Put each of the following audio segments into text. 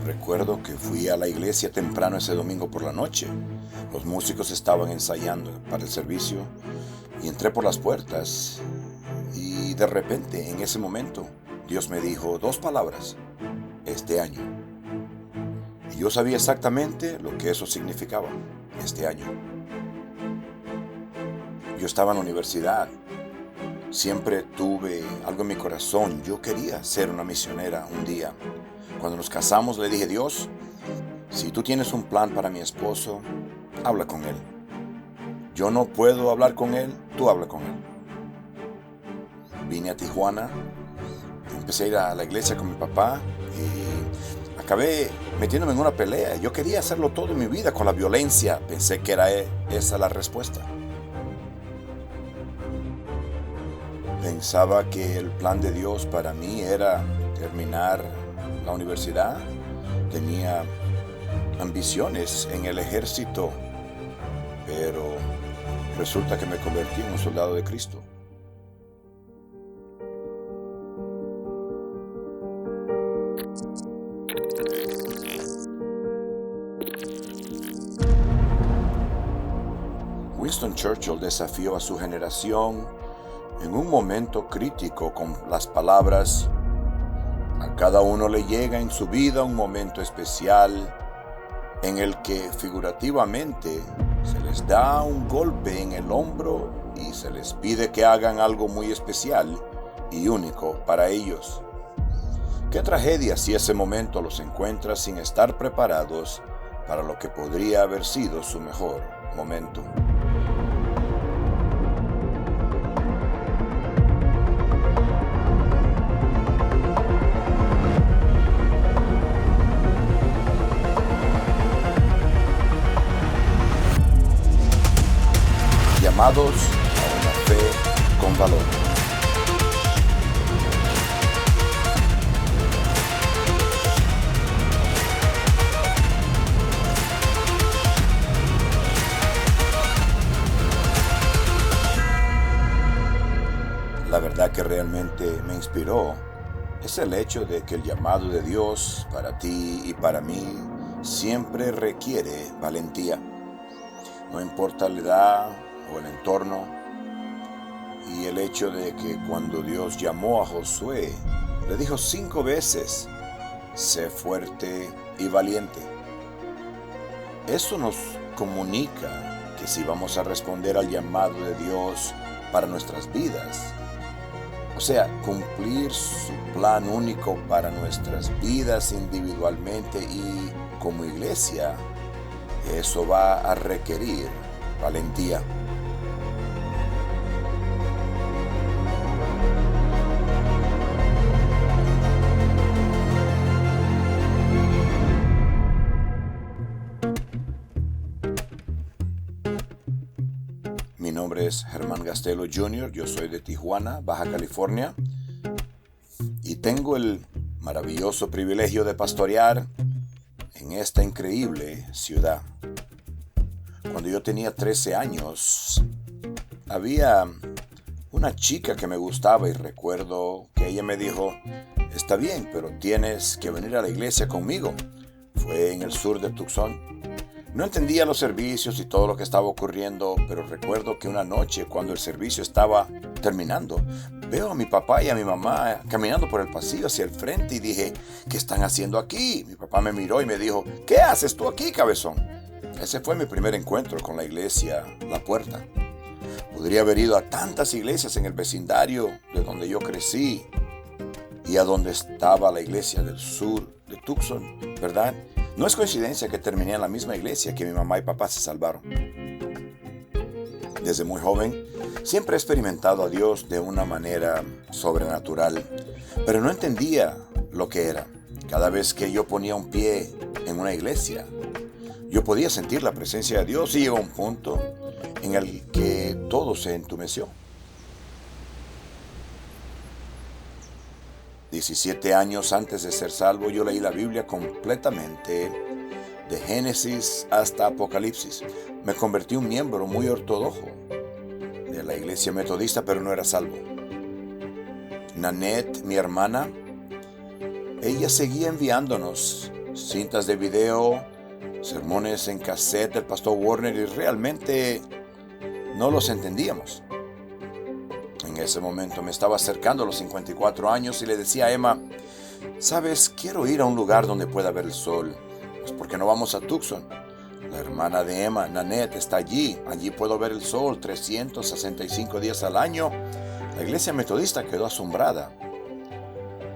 Recuerdo que fui a la iglesia temprano ese domingo por la noche. Los músicos estaban ensayando para el servicio y entré por las puertas y de repente, en ese momento, Dios me dijo dos palabras: este año. Y yo sabía exactamente lo que eso significaba, este año. Yo estaba en la universidad. Siempre tuve algo en mi corazón. Yo quería ser una misionera un día. Cuando nos casamos le dije: Dios, si tú tienes un plan para mi esposo, habla con él. Yo no puedo hablar con él, tú habla con él. Vine a Tijuana, empecé a ir a la iglesia con mi papá y acabé metiéndome en una pelea. Yo quería hacerlo todo en mi vida con la violencia. Pensé que era esa la respuesta. Pensaba que el plan de Dios para mí era terminar la universidad. Tenía ambiciones en el ejército, pero resulta que me convertí en un soldado de Cristo. Winston Churchill desafió a su generación en un momento crítico con las palabras: a cada uno le llega en su vida un momento especial en el que figurativamente se les da un golpe en el hombro y se les pide que hagan algo muy especial y único para ellos. Qué tragedia si ese momento los encuentra sin estar preparados para lo que podría haber sido su mejor momento. Llamados a una fe con valor. La verdad que realmente me inspiró es el hecho de que el llamado de Dios para ti y para mí siempre requiere valentía. No importa la edad o el entorno, y el hecho de que cuando Dios llamó a Josué, le dijo 5 veces: sé fuerte y valiente. Eso nos comunica que si vamos a responder al llamado de Dios para nuestras vidas, o sea, cumplir su plan único para nuestras vidas individualmente y como iglesia, eso va a requerir valentía. Mi nombre es Germán Gastelo Jr., yo soy de Tijuana, Baja California, y tengo el maravilloso privilegio de pastorear en esta increíble ciudad. Cuando yo tenía 13 años, había una chica que me gustaba y recuerdo que ella me dijo: está bien, pero tienes que venir a la iglesia conmigo. Fue en el sur de Tucson. No entendía los servicios y todo lo que estaba ocurriendo, pero recuerdo que una noche, cuando el servicio estaba terminando, veo a mi papá y a mi mamá caminando por el pasillo hacia el frente y dije: ¿qué están haciendo aquí? Mi papá me miró y me dijo: ¿qué haces tú aquí, cabezón? Ese fue mi primer encuentro con la iglesia La Puerta. Podría haber ido a tantas iglesias en el vecindario de donde yo crecí y a donde estaba la iglesia del sur de Tucson, ¿verdad? No es coincidencia que terminé en la misma iglesia que mi mamá y papá se salvaron. Desde muy joven, siempre he experimentado a Dios de una manera sobrenatural, pero no entendía lo que era. Cada vez que yo ponía un pie en una iglesia, yo podía sentir la presencia de Dios y llegó un punto en el que todo se entumeció. 17 años antes de ser salvo, yo leí la Biblia completamente, de Génesis hasta Apocalipsis. Me convertí en un miembro muy ortodoxo de la iglesia metodista, pero no era salvo. Nanette, mi hermana, ella seguía enviándonos cintas de video, sermones en cassette del pastor Warner, y realmente no los entendíamos. En ese momento me estaba acercando a los 54 años y le decía a Emma: ¿sabes? Quiero ir a un lugar donde pueda ver el sol. Pues ¿por qué no vamos a Tucson? La hermana de Emma, Nanette, está allí. Allí puedo ver el sol 365 días al año. La iglesia metodista quedó asombrada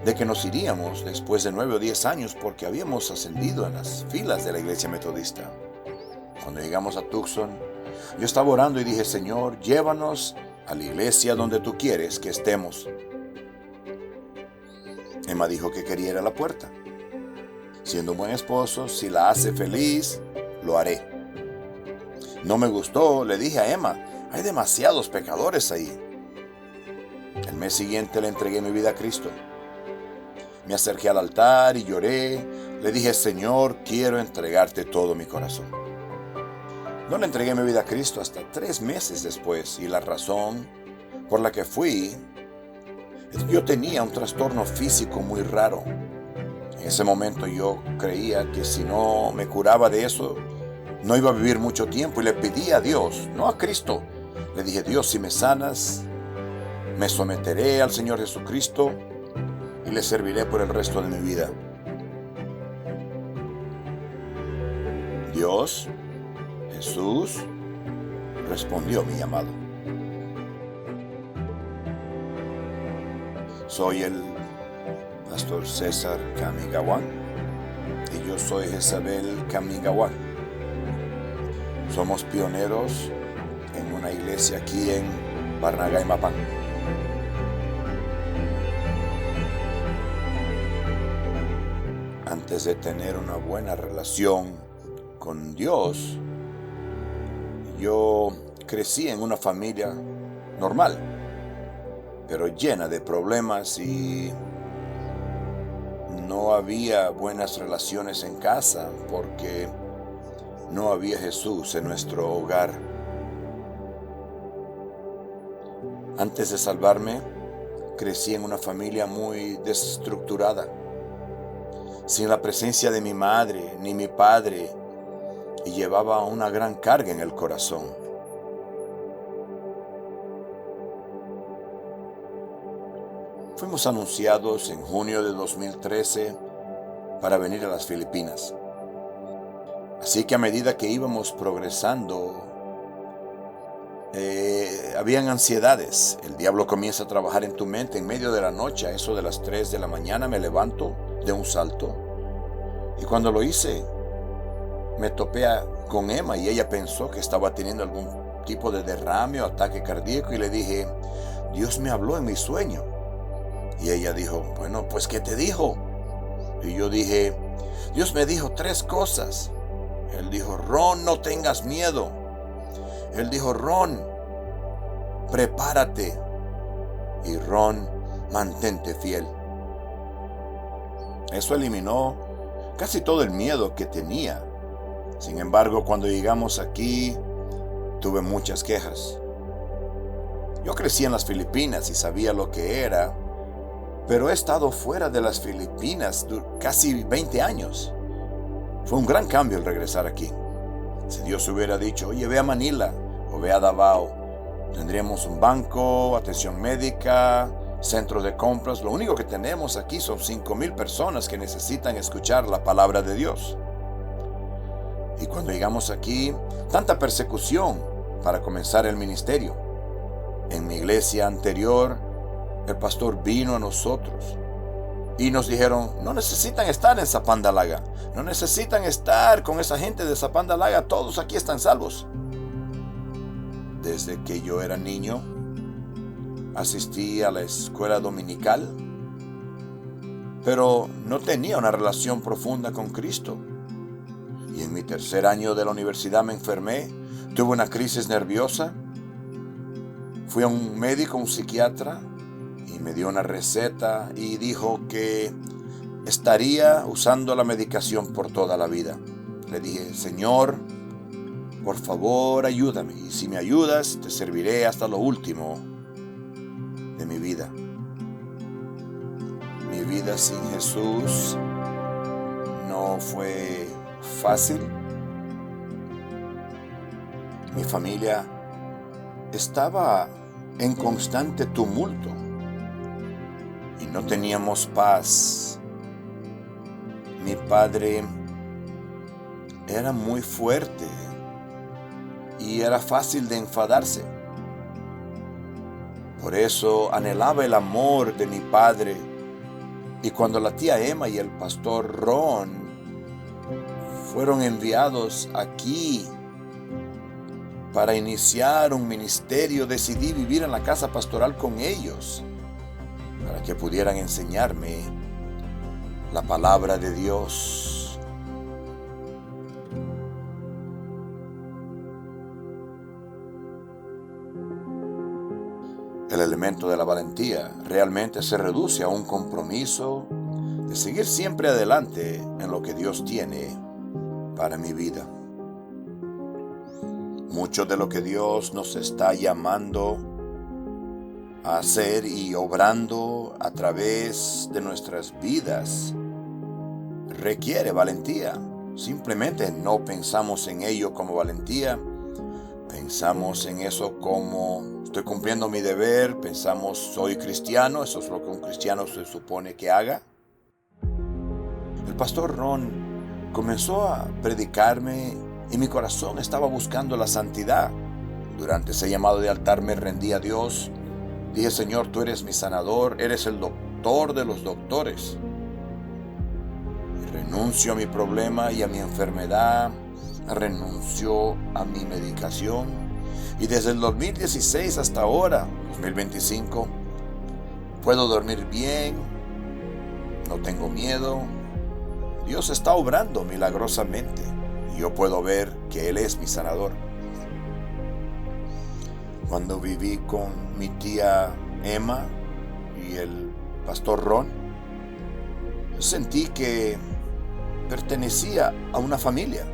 de que nos iríamos después de 9 o 10 años porque habíamos ascendido en las filas de la iglesia metodista. Cuando llegamos a Tucson, yo estaba orando y dije: Señor, llévanos a la iglesia donde tú quieres que estemos. Emma dijo que quería ir a la puerta. Siendo un buen esposo, si la hace feliz, lo haré. No me gustó, le dije a Emma: hay demasiados pecadores ahí. El mes siguiente le entregué mi vida a Cristo. Me acerqué al altar y lloré. Le dije: Señor, quiero entregarte todo mi corazón. No le entregué mi vida a Cristo hasta 3 meses después, y la razón por la que fui es que yo tenía un trastorno físico muy raro. En ese momento yo creía que si no me curaba de eso, no iba a vivir mucho tiempo, y le pedí a Dios, no a Cristo. Le dije: Dios, si me sanas, me someteré al Señor Jesucristo y le serviré por el resto de mi vida. Dios, Jesús, respondió mi llamado. Soy el pastor César Kamigawa y yo soy Jezabel Kamigawa. Somos pioneros en una iglesia aquí en Barangay Mapán. Antes de tener una buena relación con Dios, yo crecí en una familia normal, pero llena de problemas, y no había buenas relaciones en casa porque no había Jesús en nuestro hogar. Antes de salvarme, crecí en una familia muy desestructurada, sin la presencia de mi madre ni mi padre, y llevaba una gran carga en el corazón. Fuimos anunciados en junio de 2013 para venir a las Filipinas. Así que a medida que íbamos progresando, habían ansiedades. El diablo comienza a trabajar en tu mente en medio de la noche. A eso de las 3 de la mañana me levanto de un salto, y cuando lo hice me topé con Emma, y ella pensó que estaba teniendo algún tipo de derrame o ataque cardíaco, y le dije: Dios me habló en mi sueño. Y ella dijo: bueno, pues ¿qué te dijo? Y yo dije: Dios me dijo 3 cosas. Él dijo: Ron, no tengas miedo. Él dijo: Ron, prepárate. Y Ron, mantente fiel. Eso eliminó casi todo el miedo que tenía. Sin embargo, cuando llegamos aquí, tuve muchas quejas. Yo crecí en las Filipinas y sabía lo que era, pero he estado fuera de las Filipinas casi 20 años. Fue un gran cambio el regresar aquí. Si Dios hubiera dicho: oye, ve a Manila o ve a Davao, tendríamos un banco, atención médica, centros de compras. Lo único que tenemos aquí son 5,000 personas que necesitan escuchar la palabra de Dios. Y cuando llegamos aquí, tanta persecución para comenzar el ministerio. En mi iglesia anterior, el pastor vino a nosotros y nos dijeron: no necesitan estar en Zapandalaga, no necesitan estar con esa gente de Zapandalaga, todos aquí están salvos. Desde que yo era niño, asistí a la escuela dominical, pero no tenía una relación profunda con Cristo. Y en mi 3er año de la universidad me enfermé, tuve una crisis nerviosa. Fui a un médico, un psiquiatra, y me dio una receta y dijo que estaría usando la medicación por toda la vida. Le dije: Señor, por favor, ayúdame, y si me ayudas, te serviré hasta lo último de mi vida. vida sin Jesús no fue fácil. Mi familia estaba en constante tumulto y no teníamos paz. Mi padre era muy fuerte y era fácil de enfadarse. Por eso anhelaba el amor de mi padre, y cuando la tía Emma y el pastor Ron fueron enviados aquí para iniciar un ministerio, decidí vivir en la casa pastoral con ellos para que pudieran enseñarme la palabra de Dios. El elemento de la valentía realmente se reduce a un compromiso de seguir siempre adelante en lo que Dios tiene para mi vida. Mucho de lo que Dios nos está llamando a hacer y obrando a través de nuestras vidas requiere valentía. Simplemente no pensamos en ello como valentía, pensamos en eso como estoy cumpliendo mi deber, pensamos soy cristiano, eso es lo que un cristiano se supone que haga. El pastor Ron comenzó a predicarme y mi corazón estaba buscando la santidad. Durante ese llamado de altar me rendí a Dios. Dije, Señor, tú eres mi sanador, eres el doctor de los doctores. Y renuncio a mi problema y a mi enfermedad, renuncio a mi medicación. Y desde el 2016 hasta ahora, 2025, puedo dormir bien, no tengo miedo. Dios está obrando milagrosamente y yo puedo ver que Él es mi sanador. Cuando viví con mi tía Emma y el pastor Ron, sentí que pertenecía a una familia.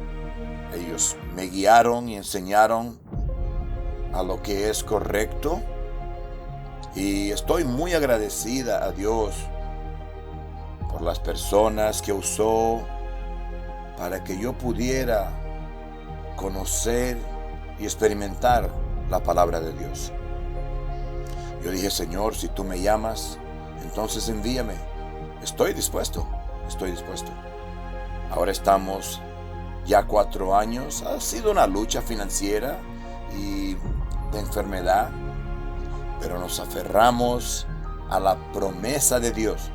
Ellos me guiaron y enseñaron a lo que es correcto y estoy muy agradecida a Dios por las personas que usó para que yo pudiera conocer y experimentar la palabra de Dios. Yo dije, Señor, si tú me llamas, entonces envíame. Estoy dispuesto. Ahora estamos ya 4 años. Ha sido una lucha financiera y de enfermedad, pero nos aferramos a la promesa de Dios.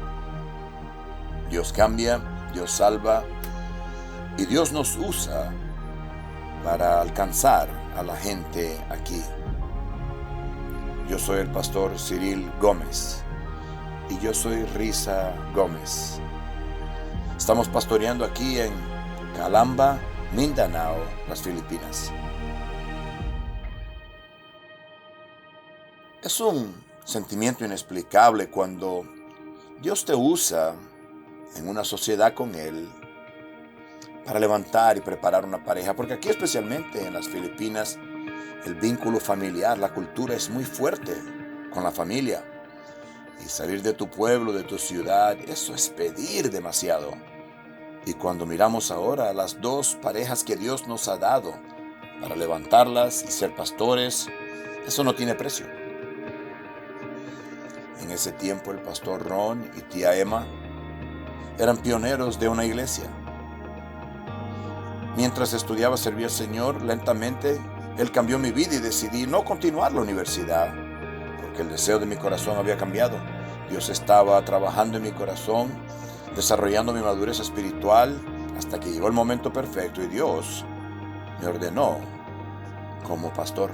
Dios cambia, Dios salva y Dios nos usa para alcanzar a la gente aquí. Yo soy el pastor Cyril Gómez y yo soy Risa Gómez. Estamos pastoreando aquí en Calamba, Mindanao, las Filipinas. Es un sentimiento inexplicable cuando Dios te usa en una sociedad con Él para levantar y preparar una pareja, porque aquí especialmente en las Filipinas el vínculo familiar, la cultura es muy fuerte con la familia, y salir de tu pueblo, de tu ciudad, eso es pedir demasiado. Y cuando miramos ahora las 2 parejas que Dios nos ha dado para levantarlas y ser pastores, eso no tiene precio. En ese tiempo el pastor Ron y tía Emma eran pioneros de una iglesia. Mientras estudiaba servir al Señor, lentamente Él cambió mi vida y decidí no continuar la universidad, porque el deseo de mi corazón había cambiado. Dios estaba trabajando en mi corazón, desarrollando mi madurez espiritual, hasta que llegó el momento perfecto y Dios me ordenó como pastor.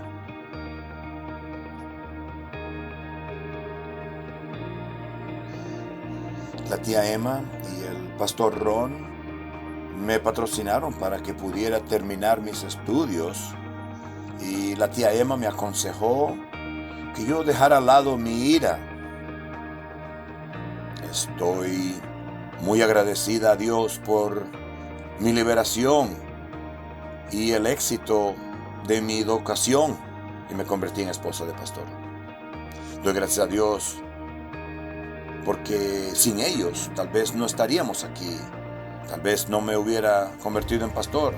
La tía Emma y el pastor Ron me patrocinaron para que pudiera terminar mis estudios, y la tía Emma me aconsejó que yo dejara al lado mi ira. Estoy muy agradecida a Dios por mi liberación y el éxito de mi educación, y me convertí en esposa de pastor. Doy gracias a Dios porque sin ellos tal vez no estaríamos aquí, tal vez no me hubiera convertido en pastor.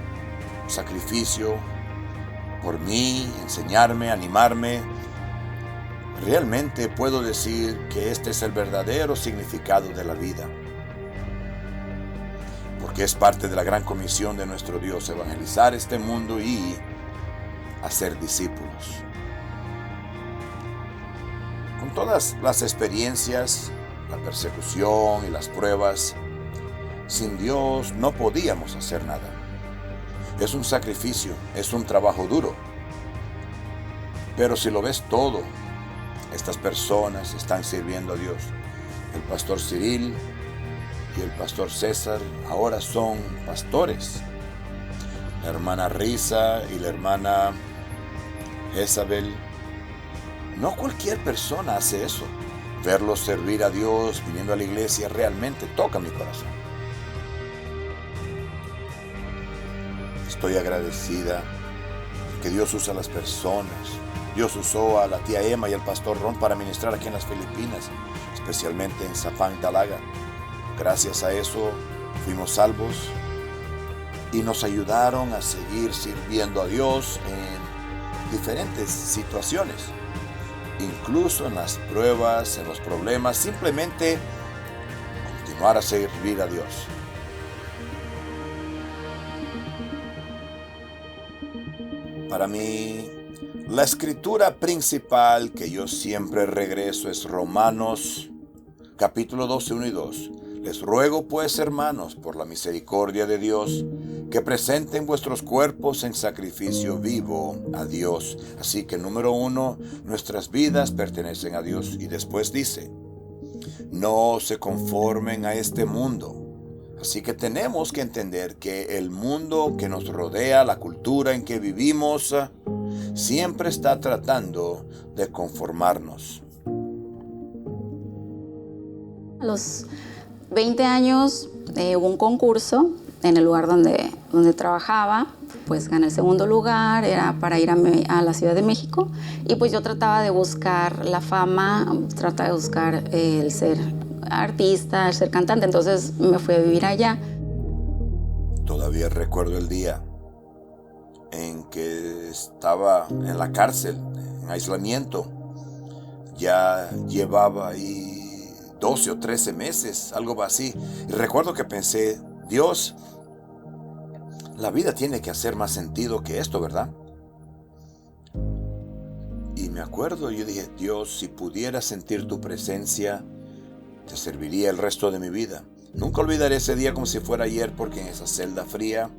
Sacrificio por mí, enseñarme, animarme. Realmente puedo decir que este es el verdadero significado de la vida, porque es parte de la gran comisión de nuestro Dios, evangelizar este mundo y hacer discípulos. Con todas las experiencias, la persecución y las pruebas, sin Dios no podíamos hacer nada. Es un sacrificio, es un trabajo duro. Pero si lo ves todo, estas personas están sirviendo a Dios. El pastor Cyril y el pastor César ahora son pastores. La hermana Risa y la hermana Jezabel. No cualquier persona hace eso. Verlos servir a Dios, viniendo a la iglesia, realmente toca mi corazón. Estoy agradecida que Dios usa a las personas. Dios usó a la tía Emma y al pastor Ron para ministrar aquí en las Filipinas, especialmente en Sapang, Dalaga. Gracias a eso fuimos salvos y nos ayudaron a seguir sirviendo a Dios en diferentes situaciones, incluso en las pruebas, en los problemas, simplemente continuar a servir a Dios. Para mí, la escritura principal que yo siempre regreso es Romanos capítulo 12, 1 y 2. Les ruego pues, hermanos, por la misericordia de Dios, que presenten vuestros cuerpos en sacrificio vivo a Dios. Así que número 1, nuestras vidas pertenecen a Dios. Y después dice, no se conformen a este mundo. Así que tenemos que entender que el mundo que nos rodea, la cultura en que vivimos, siempre está tratando de conformarnos. A los 20 años hubo un concurso en el lugar donde trabajaba. Pues gané el segundo lugar, era para ir a la Ciudad de México. Y pues yo trataba de buscar la fama, trataba de buscar el ser artista, el ser cantante. Entonces me fui a vivir allá. Todavía recuerdo el día en que estaba en la cárcel, en aislamiento. Ya llevaba ahí 12 o 13 meses, algo así. Y recuerdo que pensé, Dios, la vida tiene que hacer más sentido que esto, ¿verdad? Y me acuerdo, yo dije, Dios, si pudiera sentir tu presencia, te serviría el resto de mi vida. Nunca olvidaré ese día como si fuera ayer, porque en esa celda fría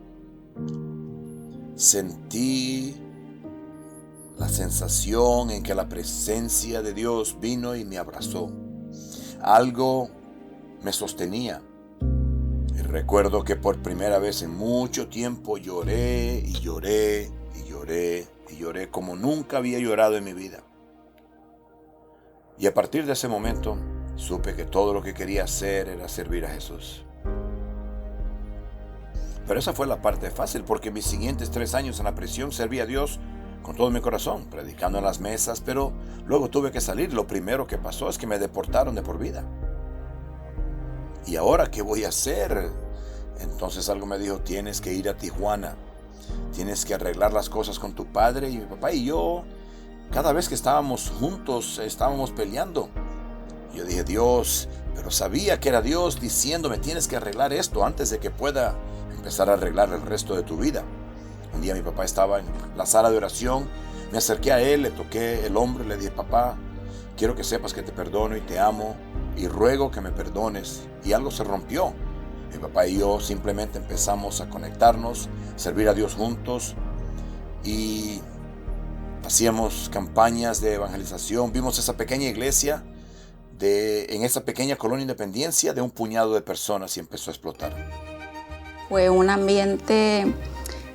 sentí la sensación en que la presencia de Dios vino y me abrazó. Algo me sostenía. Y recuerdo que por primera vez en mucho tiempo lloré y lloré y lloré y lloré como nunca había llorado en mi vida. Y a partir de ese momento supe que todo lo que quería hacer era servir a Jesús. Pero esa fue la parte fácil, porque mis siguientes 3 años en la prisión serví a Dios con todo mi corazón, predicando en las mesas, pero luego tuve que salir. Lo primero que pasó es que me deportaron de por vida. ¿Y ahora qué voy a hacer? Entonces algo me dijo, tienes que ir a Tijuana, tienes que arreglar las cosas con tu padre. Y mi papá y yo, cada vez que estábamos juntos, estábamos peleando. Yo dije, Dios, pero sabía que era Dios diciéndome, tienes que arreglar esto antes de que pueda empezar a arreglar el resto de tu vida. Un día mi papá estaba en la sala de oración, me acerqué a él, le toqué el hombro y le dije, papá, quiero que sepas que te perdono y te amo y ruego que me perdones. Y algo se rompió. Mi papá y yo simplemente empezamos a conectarnos, a servir a Dios juntos y hacíamos campañas de evangelización. Vimos esa pequeña iglesia en esa pequeña colonia Independencia de un puñado de personas y empezó a explotar. Fue un ambiente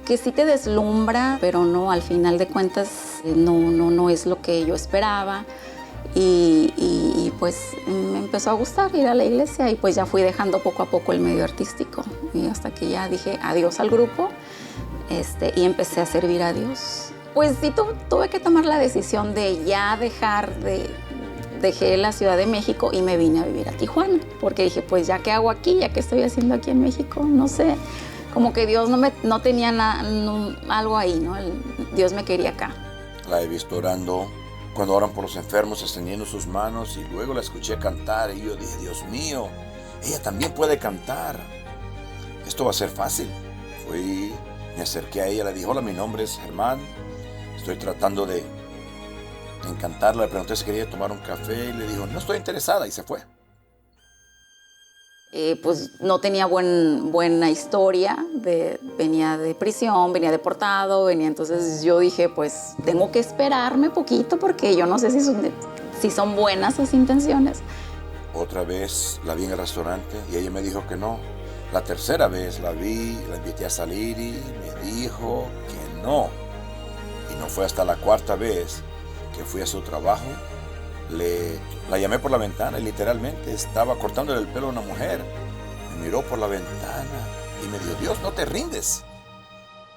que sí te deslumbra, pero no, al final de cuentas no es lo que yo esperaba. Y pues me empezó a gustar ir a la iglesia y pues ya fui dejando poco a poco el medio artístico. Y hasta que ya dije adiós al grupo y empecé a servir a Dios. Pues sí tuve que tomar la decisión de ya dejar de dejé la Ciudad de México y me vine a vivir a Tijuana, porque dije, pues ya qué hago aquí, ya qué estoy haciendo aquí en México, no sé, como que Dios no tenía algo ahí, ¿no? Dios me quería acá. La he visto orando, cuando oran por los enfermos, extendiendo sus manos, y luego la escuché cantar y yo dije, Dios mío, ella también puede cantar. Esto va a ser fácil. Me acerqué a ella, le dije, hola, mi nombre es Germán, estoy tratando de encantarla. Le pregunté si quería tomar un café y le dijo, no estoy interesada, y se fue. Pues no tenía buena historia, venía de prisión, venía deportado, entonces yo dije, pues tengo que esperarme poquito porque yo no sé si son buenas sus intenciones. Otra vez la vi en el restaurante y ella me dijo que no. La tercera vez la vi, la invité a salir y me dijo que no. Y no fue hasta la cuarta vez que fui a su trabajo. La llamé por la ventana y literalmente estaba cortándole el pelo a una mujer. Me miró por la ventana y me dijo, Dios, no te rindes.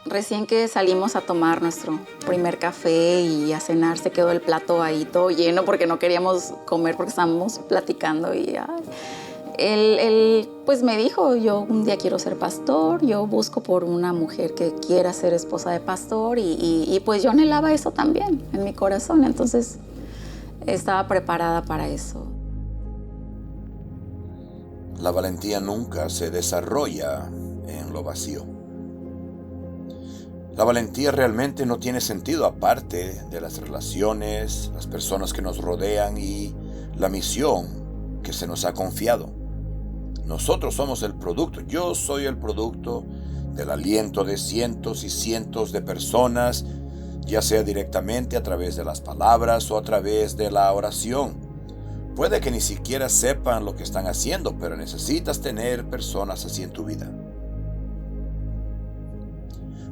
Recién que salimos a tomar nuestro primer café y a cenar, se quedó el plato ahí todo lleno porque no queríamos comer porque estábamos platicando y él pues me dijo, yo un día quiero ser pastor, yo busco por una mujer que quiera ser esposa de pastor y pues yo anhelaba eso también en mi corazón, entonces estaba preparada para eso. La valentía nunca se desarrolla en lo vacío. La valentía realmente no tiene sentido aparte de las relaciones, las personas que nos rodean y la misión que se nos ha confiado. Nosotros somos el producto, yo soy el producto del aliento de cientos y cientos de personas, ya sea directamente a través de las palabras o a través de la oración. Puede que ni siquiera sepan lo que están haciendo, pero necesitas tener personas así en tu vida.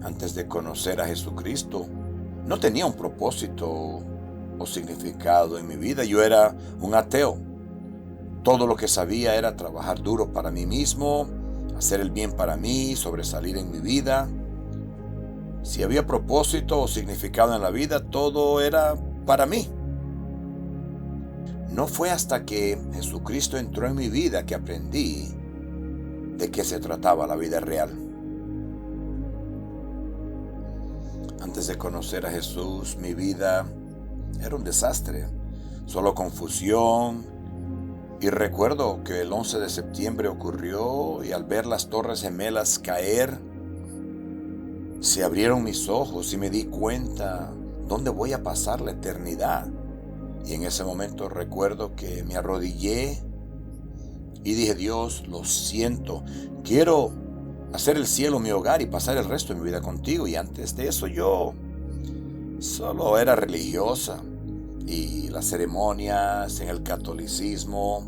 Antes de conocer a Jesucristo, no tenía un propósito o significado en mi vida. Yo era un ateo. Todo lo que sabía era trabajar duro para mí mismo, hacer el bien para mí, sobresalir en mi vida. Si había propósito o significado en la vida, todo era para mí. No fue hasta que Jesucristo entró en mi vida que aprendí de qué se trataba la vida real. Antes de conocer a Jesús, mi vida era un desastre, solo confusión. Y recuerdo que el 11 de septiembre ocurrió y al ver las Torres Gemelas caer, se abrieron mis ojos y me di cuenta dónde voy a pasar la eternidad. Y en ese momento recuerdo que me arrodillé y dije, Dios, lo siento, quiero hacer el cielo mi hogar y pasar el resto de mi vida contigo. Y antes de eso yo solo era religiosa. Y las ceremonias en el catolicismo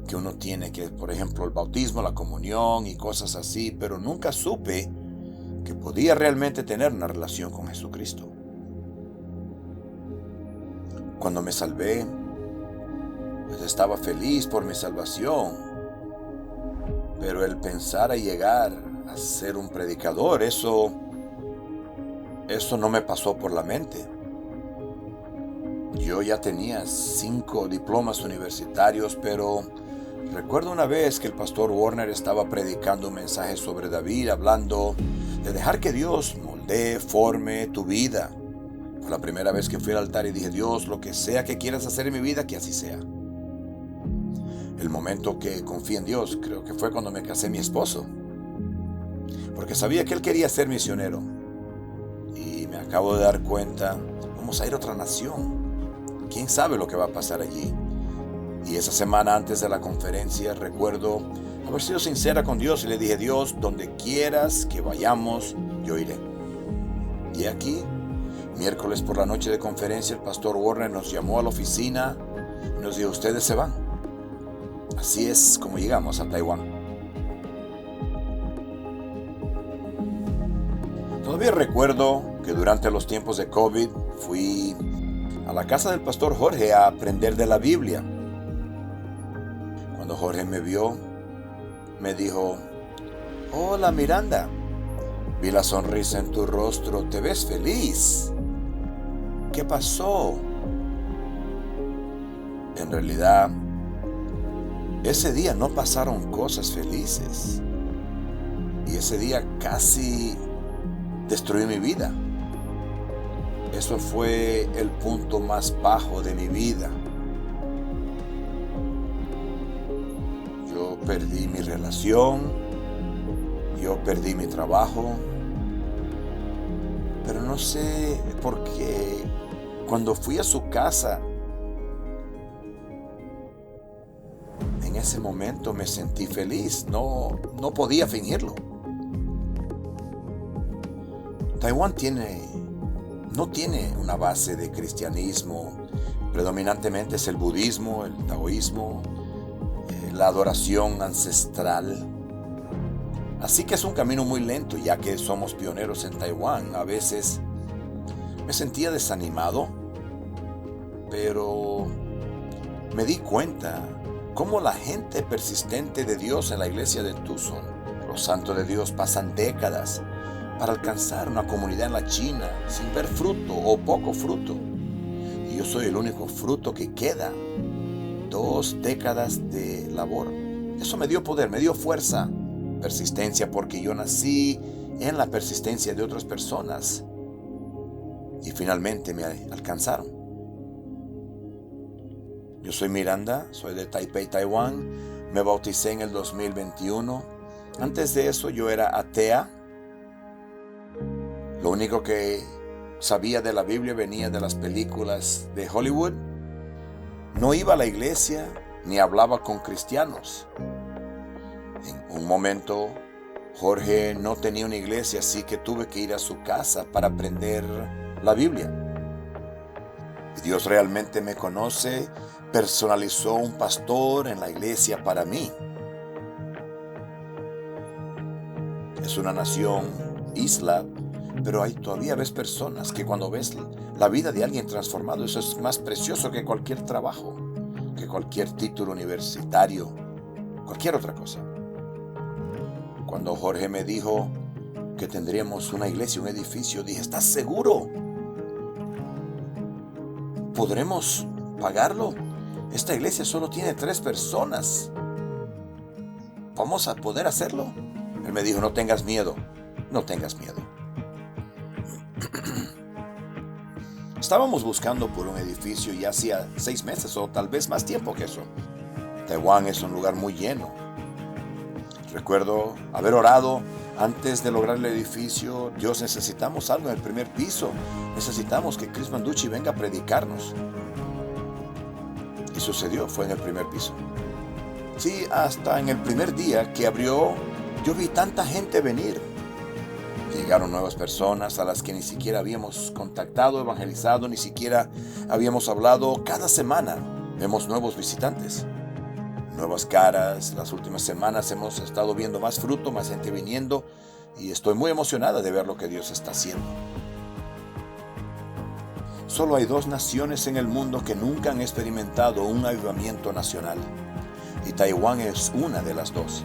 que uno tiene, que por ejemplo el bautismo, la comunión y cosas así, pero nunca supe que podía realmente tener una relación con Jesucristo. Cuando me salvé, pues estaba feliz por mi salvación, pero el pensar a llegar a ser un predicador, eso no me pasó por la mente. Yo ya tenía 5 diplomas universitarios, pero recuerdo una vez que el pastor Warner estaba predicando un mensaje sobre David, hablando de dejar que Dios moldee, forme tu vida. Fue la primera vez que fui al altar y dije, Dios, lo que sea que quieras hacer en mi vida, que así sea. El momento que confié en Dios, creo que fue cuando me casé mi esposo, porque sabía que él quería ser misionero. Y me acabo de dar cuenta, vamos a ir a otra nación. ¿Quién sabe lo que va a pasar allí? Y esa semana antes de la conferencia recuerdo haber sido sincera con Dios y le dije, Dios, donde quieras que vayamos, yo iré. Y aquí, miércoles por la noche de conferencia, el pastor Warner nos llamó a la oficina y nos dijo, ustedes se van. Así es como llegamos a Taiwán. Todavía recuerdo que durante los tiempos de COVID fui a la casa del pastor Jorge a aprender de la Biblia. Cuando Jorge me vio, me dijo, hola Miranda, vi la sonrisa en tu rostro, te ves feliz. ¿Qué pasó? En realidad, ese día no pasaron cosas felices. Y ese día casi destruyó mi vida. Eso fue el punto más bajo de mi vida. Yo perdí mi relación, yo perdí mi trabajo, pero no sé por qué cuando fui a su casa, en ese momento me sentí feliz, no podía fingirlo. Taiwán no tiene una base de cristianismo, predominantemente es el budismo, el taoísmo, la adoración ancestral. Así que es un camino muy lento, ya que somos pioneros en Taiwán. A veces me sentía desanimado, pero me di cuenta cómo la gente persistente de Dios en la iglesia de Tucson, los santos de Dios, pasan décadas para alcanzar una comunidad en la China sin ver fruto o poco fruto. Y yo soy el único fruto que queda. 2 décadas de labor. Eso me dio poder, me dio fuerza, persistencia, porque yo nací en la persistencia de otras personas y finalmente me alcanzaron. Yo soy Miranda, soy de Taipei, Taiwán. Me bauticé en el 2021. Antes de eso yo era atea. Lo único que sabía de la Biblia venía de las películas de Hollywood. No iba a la iglesia ni hablaba con cristianos. En un momento, Jorge no tenía una iglesia, así que tuve que ir a su casa para aprender la Biblia. Y Dios realmente me conoce, personalizó un pastor en la iglesia para mí. Es una nación, isla, pero todavía ves personas que cuando ves la vida de alguien transformado, eso es más precioso que cualquier trabajo, que cualquier título universitario, cualquier otra cosa. Cuando Jorge me dijo que tendríamos una iglesia, un edificio, dije, ¿estás seguro? ¿Podremos pagarlo? Esta iglesia solo tiene 3 personas. ¿Vamos a poder hacerlo? Él me dijo, no tengas miedo, no tengas miedo. Estábamos buscando por un edificio ya hacía 6 meses o tal vez más tiempo que eso. Taiwán es un lugar muy lleno. Recuerdo haber orado antes de lograr el edificio. Dios, necesitamos algo en el primer piso. Necesitamos que Chris Manducci venga a predicarnos. Y sucedió, fue en el primer piso. Sí, hasta en el primer día que abrió, yo vi tanta gente venir. Llegaron nuevas personas a las que ni siquiera habíamos contactado, evangelizado, ni siquiera habíamos hablado. Cada semana vemos nuevos visitantes, nuevas caras. Las últimas semanas hemos estado viendo más fruto, más gente viniendo, y estoy muy emocionada de ver lo que Dios está haciendo. Solo hay 2 naciones en el mundo que nunca han experimentado un avivamiento nacional, y Taiwán es una de las 2.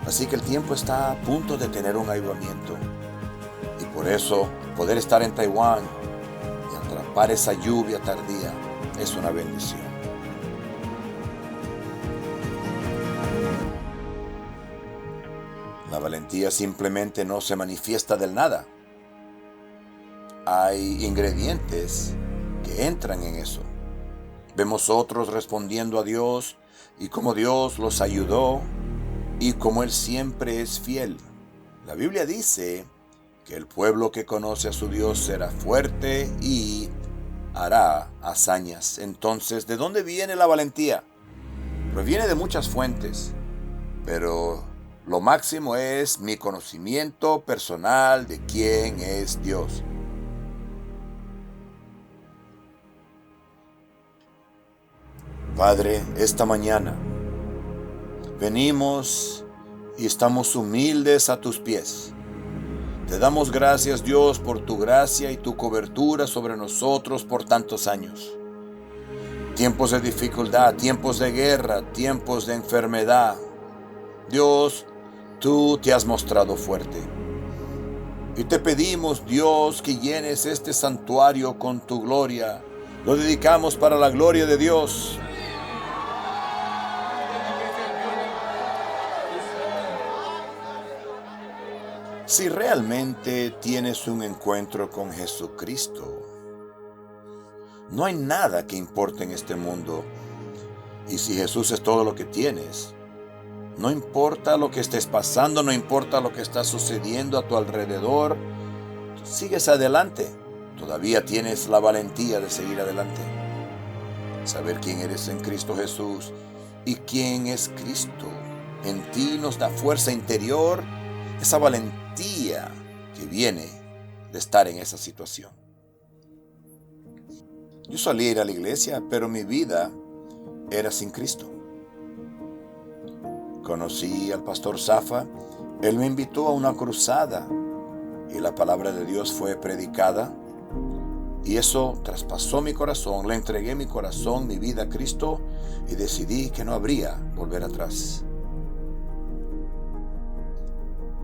Así que el tiempo está a punto de tener un avivamiento. Y por eso, poder estar en Taiwán y atrapar esa lluvia tardía es una bendición. La valentía simplemente no se manifiesta del nada. Hay ingredientes que entran en eso. Vemos otros respondiendo a Dios y cómo Dios los ayudó. Y como Él siempre es fiel. La Biblia dice que el pueblo que conoce a su Dios será fuerte y hará hazañas. Entonces, ¿de dónde viene la valentía? Pues viene de muchas fuentes, pero lo máximo es mi conocimiento personal de quién es Dios. Padre, esta mañana venimos y estamos humildes a tus pies. Te damos gracias, Dios, por tu gracia y tu cobertura sobre nosotros por tantos años. Tiempos de dificultad, tiempos de guerra, tiempos de enfermedad. Dios, tú te has mostrado fuerte. Y te pedimos, Dios, que llenes este santuario con tu gloria Lo dedicamos para la gloria de Dios. Si realmente tienes un encuentro con Jesucristo, no hay nada que importe en este mundo. Y si Jesús es todo lo que tienes, no importa lo que estés pasando, no importa lo que está sucediendo a tu alrededor, tú sigues adelante. Todavía tienes la valentía de seguir adelante. Saber quién eres en Cristo Jesús y quién es Cristo en ti nos da fuerza interior, esa valentía que viene de estar en esa situación. Yo solía ir a la iglesia, pero mi vida era sin Cristo. Conocí al pastor Zafa. Él me invitó a una cruzada y la palabra de Dios fue predicada. Y eso traspasó mi corazón. Le entregué mi corazón, mi vida a Cristo y decidí que no habría volver atrás.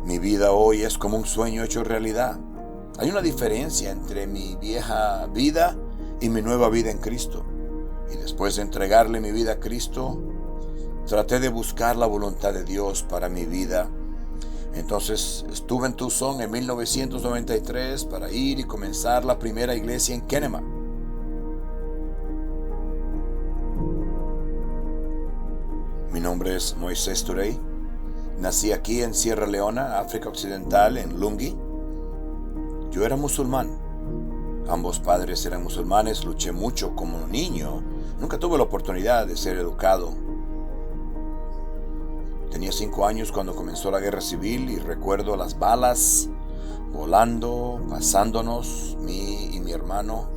Mi vida hoy es como un sueño hecho realidad. Hay una diferencia entre mi vieja vida y mi nueva vida en Cristo. Y después de entregarle mi vida a Cristo, traté de buscar la voluntad de Dios para mi vida. Entonces estuve en Tucson en 1993 para ir y comenzar la primera iglesia en Kenema. Mi nombre es Moisés Turey. Nací aquí en Sierra Leona, África Occidental, en Lungi. Yo era musulmán. Ambos padres eran musulmanes. Luché mucho como niño. Nunca tuve la oportunidad de ser educado. Tenía 5 años cuando comenzó la guerra civil y recuerdo las balas volando, pasándonos, mí y mi hermano.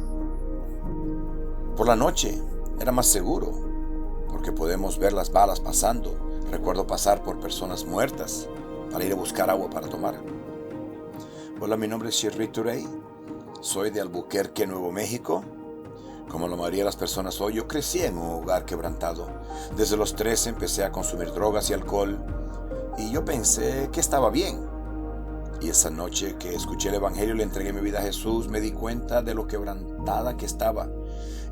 Por la noche era más seguro porque podemos ver las balas pasando. Recuerdo pasar por personas muertas para ir a buscar agua para tomar. Hola, mi nombre es Sherry Turey. Soy de Albuquerque, Nuevo México. Como la mayoría de las personas hoy, yo crecí en un hogar quebrantado. Desde los 13 empecé a consumir drogas y alcohol. Y yo pensé que estaba bien. Y esa noche que escuché el Evangelio y le entregué mi vida a Jesús, me di cuenta de lo quebrantada que estaba.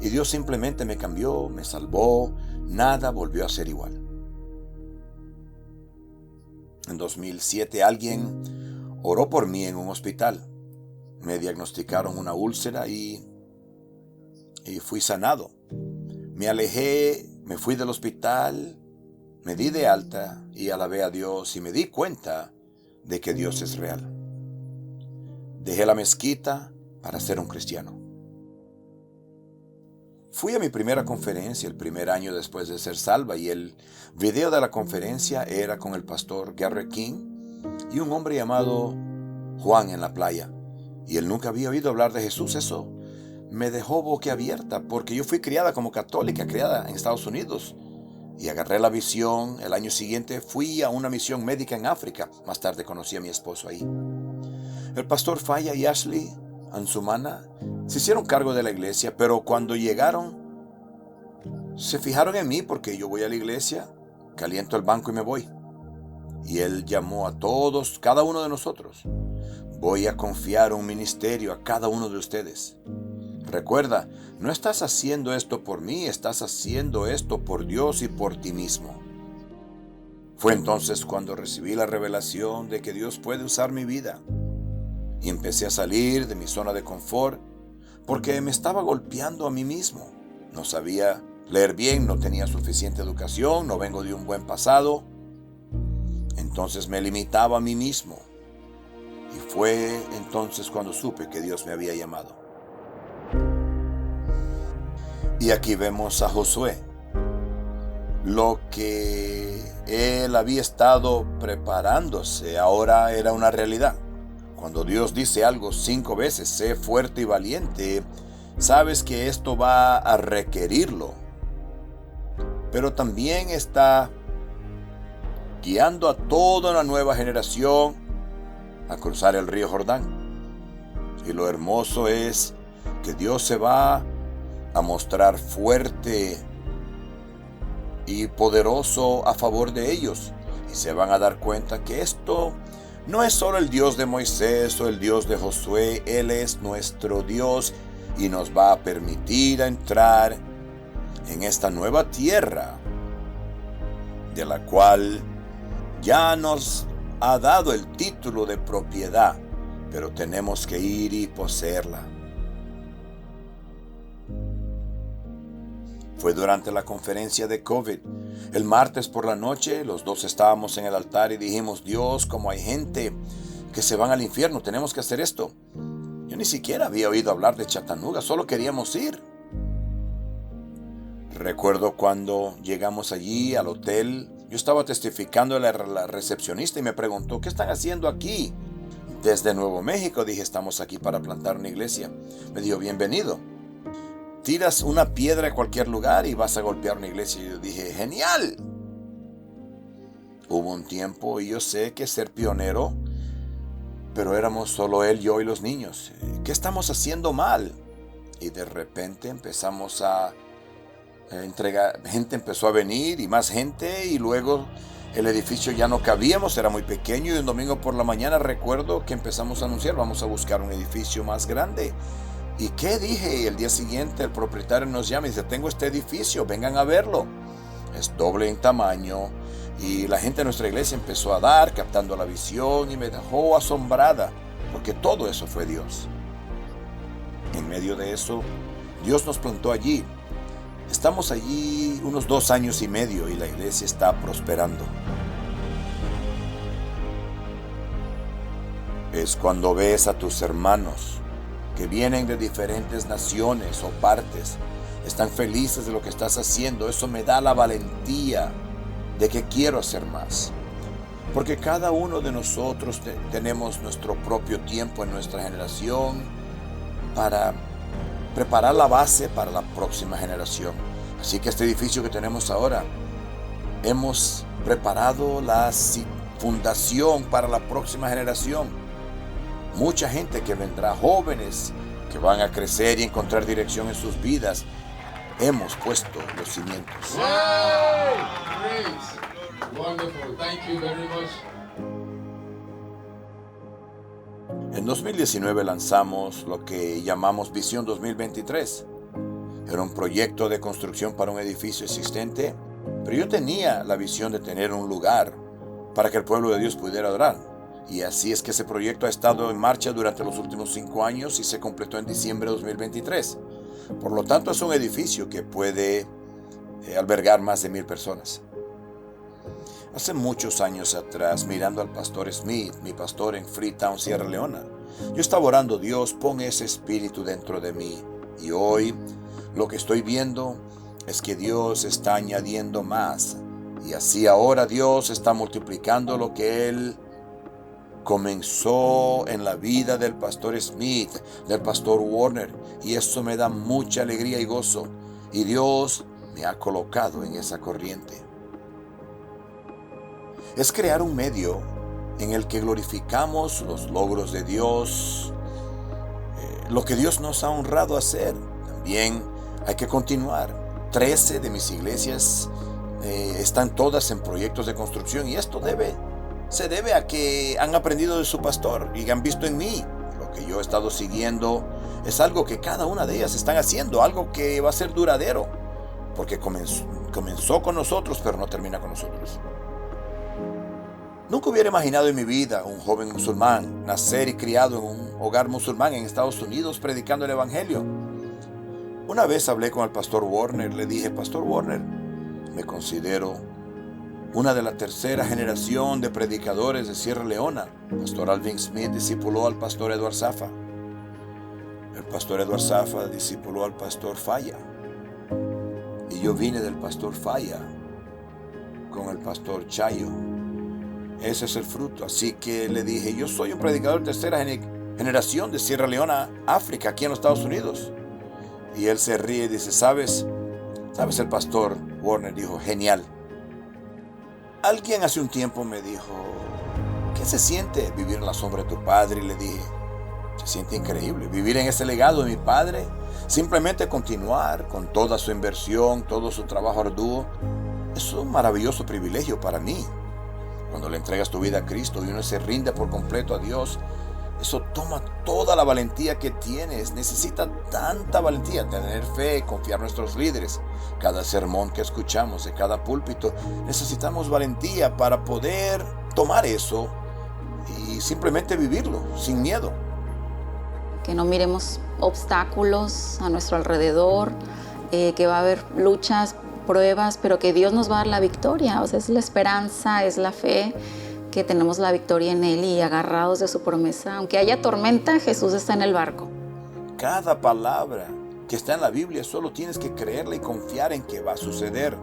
Y Dios simplemente me cambió, me salvó. Nada volvió a ser igual. En 2007 alguien oró por mí en un hospital. Me diagnosticaron una úlcera y fui sanado. Me alejé, me fui del hospital, me di de alta y alabé a Dios y me di cuenta de que Dios es real. Dejé la mezquita para ser un cristiano. Fui a mi primera conferencia el primer año después de ser salva y el video de la conferencia era con el pastor Garrett King y un hombre llamado Juan en la playa. Y él nunca había oído hablar de Jesús. Eso me dejó boquiabierta porque yo fui criada como católica, criada en Estados Unidos. Y agarré la visión. El año siguiente fui a una misión médica en África. Más tarde conocí a mi esposo ahí. El pastor Faya y Ashley Ansumana se hicieron cargo de la iglesia, pero cuando llegaron se fijaron en mí porque yo voy a la iglesia, caliento el banco y me voy. Y él llamó a todos, cada uno de nosotros. Voy a confiar un ministerio a cada uno de ustedes. Recuerda, no estás haciendo esto por mí, estás haciendo esto por Dios y por ti mismo. Fue entonces cuando recibí la revelación de que Dios puede usar mi vida. Y empecé a salir de mi zona de confort porque me estaba golpeando a mí mismo. No sabía leer bien, no tenía suficiente educación, no vengo de un buen pasado. Entonces me limitaba a mí mismo. Y fue entonces cuando supe que Dios me había llamado. Y aquí vemos a Josué. Lo que él había estado preparándose ahora era una realidad. Cuando Dios dice algo 5 veces, sé fuerte y valiente, sabes que esto va a requerirlo. Pero también está guiando a toda una nueva generación a cruzar el río Jordán. Y lo hermoso es que Dios se va a mostrar fuerte y poderoso a favor de ellos. Y se van a dar cuenta que esto no es solo el Dios de Moisés o el Dios de Josué. Él es nuestro Dios y nos va a permitir entrar en esta nueva tierra de la cual ya nos ha dado el título de propiedad, pero tenemos que ir y poseerla. Fue durante la conferencia de COVID. El martes por la noche, los dos estábamos en el altar y dijimos: Dios, como hay gente que se van al infierno, tenemos que hacer esto. Yo ni siquiera había oído hablar de Chattanooga, solo queríamos ir. Recuerdo cuando llegamos allí al hotel, yo estaba testificando a la recepcionista y me preguntó: ¿qué están haciendo aquí? Desde Nuevo México. Dije: estamos aquí para plantar una iglesia. Me dijo: bienvenido. Tiras una piedra a cualquier lugar y vas a golpear una iglesia. Y yo dije: genial. Hubo un tiempo, y yo sé que ser pionero, pero éramos solo él, yo y los niños. ¿Qué estamos haciendo mal? Y de repente empezamos a entregar, gente empezó a venir y más gente, y luego el edificio ya no cabíamos, era muy pequeño, y un domingo por la mañana recuerdo que empezamos a anunciar: vamos a buscar un edificio más grande. ¿Y qué dije? Y el día siguiente el propietario nos llama y dice: tengo este edificio, vengan a verlo. Es doble en tamaño. Y la gente de nuestra iglesia empezó a dar, captando la visión, y me dejó asombrada, porque todo eso fue Dios. En medio de eso, Dios nos plantó allí. Estamos allí unos 2 años y medio y la iglesia está prosperando. Es cuando ves a tus hermanos que vienen de diferentes naciones o partes, están felices de lo que estás haciendo. Eso me da la valentía de que quiero hacer más. Porque cada uno de nosotros tenemos nuestro propio tiempo en nuestra generación para preparar la base para la próxima generación. Así que este edificio que tenemos ahora, hemos preparado la fundación para la próxima generación. Mucha gente que vendrá, jóvenes que van a crecer y encontrar dirección en sus vidas. Hemos puesto los cimientos. Yay! Great. Wonderful. Thank you very much. En 2019 lanzamos lo que llamamos Visión 2023. Era un proyecto de construcción para un edificio existente, pero yo tenía la visión de tener un lugar para que el pueblo de Dios pudiera adorar. Y así es que ese proyecto ha estado en marcha durante los últimos 5 años y se completó en diciembre de 2023. Por lo tanto, es un edificio que puede albergar más de 1,000 personas. Hace muchos años atrás, mirando al pastor Smith, mi pastor en Freetown, Sierra Leona, yo estaba orando: Dios, pon ese espíritu dentro de mí. Y hoy lo que estoy viendo es que Dios está añadiendo más. Y así ahora Dios está multiplicando lo que Él comenzó en la vida del pastor Smith, del pastor Warner, y eso me da mucha alegría y gozo. Y Dios me ha colocado en esa corriente. Es crear un medio en el que glorificamos los logros de Dios, lo que Dios nos ha honrado hacer. También hay que continuar. 13 de mis iglesias están todas en proyectos de construcción, y esto se debe a que han aprendido de su pastor y han visto en mí. Lo que yo he estado siguiendo es algo que cada una de ellas están haciendo, algo que va a ser duradero, porque comenzó con nosotros, pero no termina con nosotros. Nunca hubiera imaginado en mi vida un joven musulmán nacer y criado en un hogar musulmán en Estados Unidos predicando el evangelio. Una vez hablé con el pastor Warner, le dije: Pastor Warner, me considero una de la tercera generación de predicadores de Sierra Leona. Pastor Alvin Smith discipuló al pastor Edward Zafa. El pastor Edward Zafa discipuló al pastor Falla. Y yo vine del pastor Falla con el pastor Chayo. Ese es el fruto. Así que le dije: yo soy un predicador de tercera generación de Sierra Leona, África, aquí en los Estados Unidos. Y él se ríe y dice: ¿Sabes? El pastor Warner dijo: genial. Alguien hace un tiempo me dijo: ¿qué se siente vivir en la sombra de tu padre? Y le dije: se siente increíble vivir en ese legado de mi padre. Simplemente continuar con toda su inversión, todo su trabajo arduo. Es un maravilloso privilegio para mí. Cuando le entregas tu vida a Cristo y uno se rinde por completo a Dios, Eso toma toda la valentía que tienes. Necesita tanta valentía, tener fe, confiar en nuestros líderes. Cada sermón que escuchamos de cada púlpito, necesitamos valentía para poder tomar eso y simplemente vivirlo sin miedo. Que no miremos obstáculos a nuestro alrededor, que va a haber luchas, pruebas, pero que Dios nos va a dar la victoria. O sea, es la esperanza, es la fe, que tenemos la victoria en Él y agarrados de su promesa. Aunque haya tormenta, Jesús está en el barco. Cada palabra que está en la Biblia solo tienes que creerla y confiar en que va a suceder.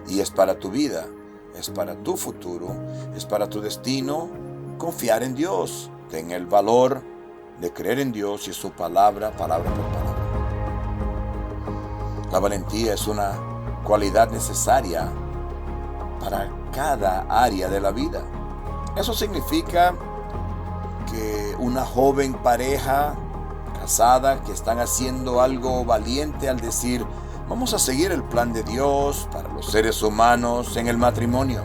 Y es para tu vida, es para tu futuro, es para tu destino. Confiar en Dios. Ten el valor de creer en Dios y su palabra, palabra por palabra. La valentía es una cualidad necesaria para cada área de la vida. Eso significa que una joven pareja casada que están haciendo algo valiente al decir, vamos a seguir el plan de Dios para los seres humanos en el matrimonio.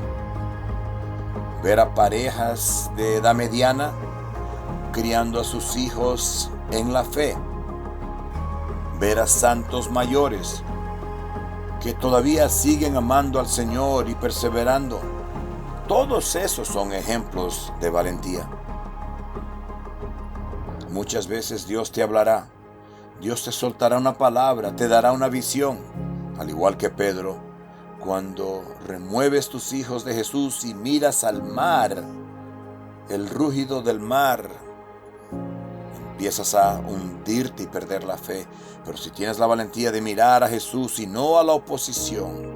Ver a parejas de edad mediana criando a sus hijos en la fe. Ver a santos mayores que todavía siguen amando al Señor y perseverando. Todos esos son ejemplos de valentía. Muchas veces Dios te hablará. Dios te soltará una palabra, te dará una visión. Al igual que Pedro, cuando remueves tus hijos de Jesús y miras al mar, el rugido del mar, empiezas a hundirte y perder la fe. Pero si tienes la valentía de mirar a Jesús y no a la oposición,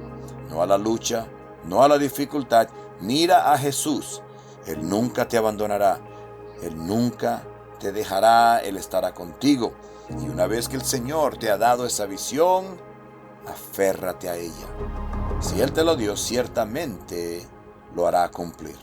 no a la lucha, no a la dificultad, mira a Jesús. Él nunca te abandonará. Él nunca te dejará. Él estará contigo. Y una vez que el Señor te ha dado esa visión, aférrate a ella. Si Él te lo dio, ciertamente lo hará cumplir.